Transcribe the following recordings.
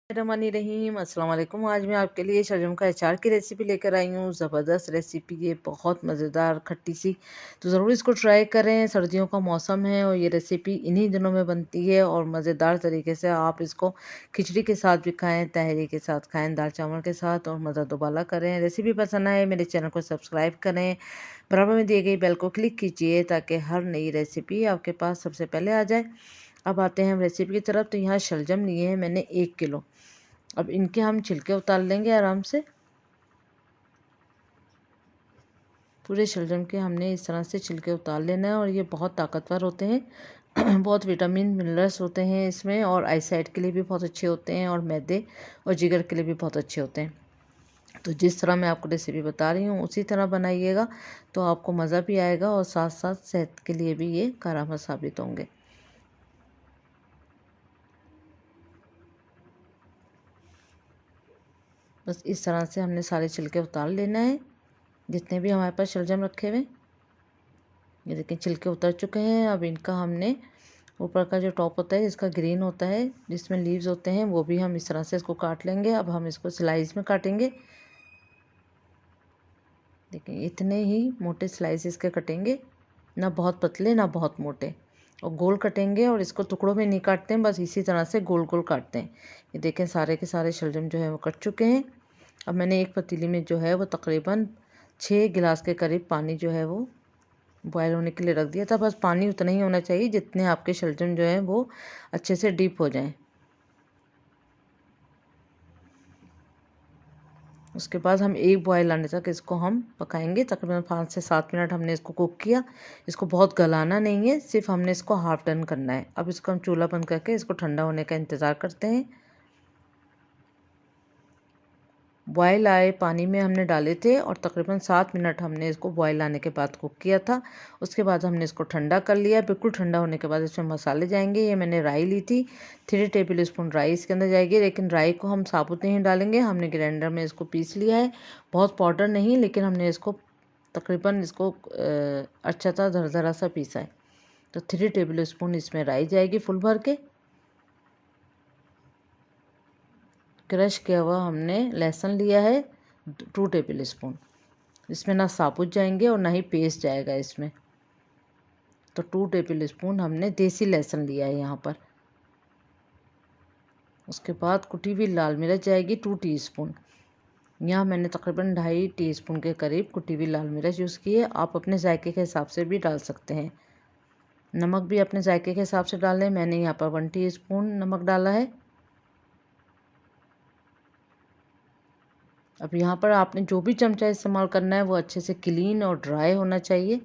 रहीम अस्सलाम वालेकुम। आज मैं आपके लिए शलजम का अचार की रेसिपी लेकर आई हूँ। ज़बरदस्त रेसिपी, ये बहुत मज़ेदार खट्टी सी, तो ज़रूर इसको ट्राई करें। सर्दियों का मौसम है और ये रेसिपी इन्हीं दिनों में बनती है और मज़ेदार तरीके से आप इसको खिचड़ी के साथ भी खाएँ, तहरी के साथ खाएँ, दाल चावल के साथ, और मज़ा दोबाला करें। रेसिपी पसंद आए मेरे चैनल को सब्सक्राइब करें, बराबर में दिए गई बेल को क्लिक कीजिए ताकि हर नई रेसिपी आपके पास सबसे पहले आ जाए। अब आते हैं हम रेसिपी की तरफ। तो यहाँ शलजम लिए हैं मैंने 1 किलो। अब इनके हम छिलके उतार लेंगे आराम से। पूरे शलजम के हमने इस तरह से छिलके उतार लेना है, और ये बहुत ताकतवर होते हैं बहुत विटामिन मिनरल्स होते हैं इसमें, और आईसाइट के लिए भी बहुत अच्छे होते हैं, और मैदे और जिगर के लिए भी बहुत अच्छे होते हैं। तो जिस तरह मैं आपको रेसिपी बता रही हूँ उसी तरह बनाइएगा, तो आपको मज़ा भी आएगा और साथ साथ सेहत के लिए भी ये कारगर साबित होंगे। बस इस तरह से हमने सारे छिलके उतार लेना है, जितने भी हमारे पास शलजम रखे हुए। ये देखिए छिलके उतर चुके हैं। अब इनका हमने ऊपर का जो टॉप होता है, इसका ग्रीन होता है, जिसमें लीव्स होते हैं, वो भी हम इस तरह से इसको काट लेंगे। अब हम इसको स्लाइस में काटेंगे। देखिए इतने ही मोटे स्लाइस इसके कटेंगे, ना बहुत पतले ना बहुत मोटे, और गोल कटेंगे। और इसको टुकड़ों में नहीं काटते हैं, बस इसी तरह से गोल गोल काटते हैं। ये देखें सारे के सारे शलजम जो है वो कट चुके हैं। अब मैंने एक पतीली में जो है वो तकरीबन 6 गिलास के करीब पानी जो है वो बॉयल होने के लिए रख दिया था। बस पानी उतना ही होना चाहिए जितने आपके शलजम जो है वो अच्छे से डीप हो जाएं। उसके बाद हम एक बॉयल आने तक इसको हम पकाएंगे। तकरीबन 5 से 7 मिनट हमने इसको कुक किया। इसको बहुत गलाना नहीं है, सिर्फ हमने इसको हाफ डन करना है। अब इसको हम चूल्हा बंद करके इसको ठंडा होने का इंतज़ार करते हैं। बॉयल आए पानी में हमने डाले थे, और तकरीबन 7 मिनट हमने इसको बॉयल आने के बाद कुक किया था। उसके बाद हमने इसको ठंडा कर लिया। बिल्कुल ठंडा होने के बाद इसमें मसाले जाएंगे। ये मैंने राई ली थी, 3 टेबल स्पून राई इसके अंदर जाएगी, लेकिन राई को हम साबुत नहीं डालेंगे, हमने ग्राइंडर में इसको पीस लिया है। बहुत पाउडर नहीं, लेकिन हमने इसको तकरीबन इसको अच्छा सा दरदरा सा पीसा है। तो 3 टेबल स्पून इसमें राई जाएगी फुल भर के। क्रश किया हुआ हमने लहसुन लिया है 2 टेबल स्पून। इसमें ना साबुत जाएंगे और ना ही पेस्ट जाएगा इसमें। तो 2 टेबल स्पून हमने देसी लहसुन लिया है यहाँ पर। उसके बाद कुटी हुई लाल मिर्च जाएगी 2 टीस्पून। यहाँ मैंने तकरीबन 2.5 टीस्पून के करीब कुटी हुई लाल मिर्च यूज़ की है। आप अपने जायके के हिसाब से भी डाल सकते हैं। नमक भी अपने जायके के हिसाब से डालें। मैंने यहाँ पर 1 टीस्पून नमक डाला है। अब यहाँ पर आपने जो भी चमचा इस्तेमाल करना है वो अच्छे से क्लीन और ड्राई होना चाहिए।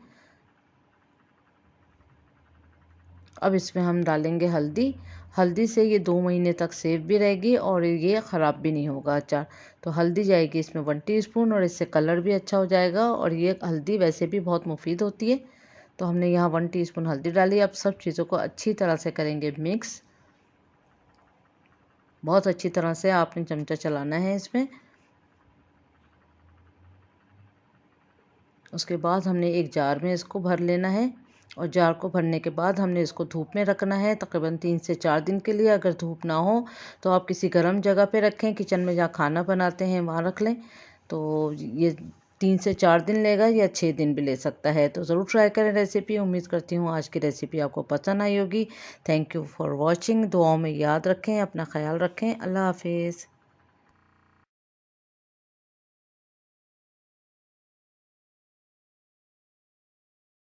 अब इसमें हम डालेंगे हल्दी। हल्दी से ये 2 महीने तक सेफ भी रहेगी और ये ख़राब भी नहीं होगा अचार। तो हल्दी जाएगी इसमें 1 टीस्पून, और इससे कलर भी अच्छा हो जाएगा, और ये हल्दी वैसे भी बहुत मुफीद होती है। तो हमने यहाँ 1 टीस्पून हल्दी डाली। अब सब चीज़ों को अच्छी तरह से करेंगे मिक्स। बहुत अच्छी तरह से आपने चमचा चलाना है इसमें। उसके बाद हमने एक जार में इसको भर लेना है, और जार को भरने के बाद हमने इसको धूप में रखना है तकरीबन 3 से 4 दिन के लिए। अगर धूप ना हो तो आप किसी गर्म जगह पे रखें, किचन में जहाँ खाना बनाते हैं वहाँ रख लें। तो ये 3 से 4 दिन लेगा, या 6 दिन भी ले सकता है। तो ज़रूर ट्राई करें रेसिपी। उम्मीद करती हूँ आज की रेसिपी आपको पसंद आई होगी। Thank you for watching. दुआओं में याद रखें, अपना ख्याल रखें। अल्लाह हाफिज़।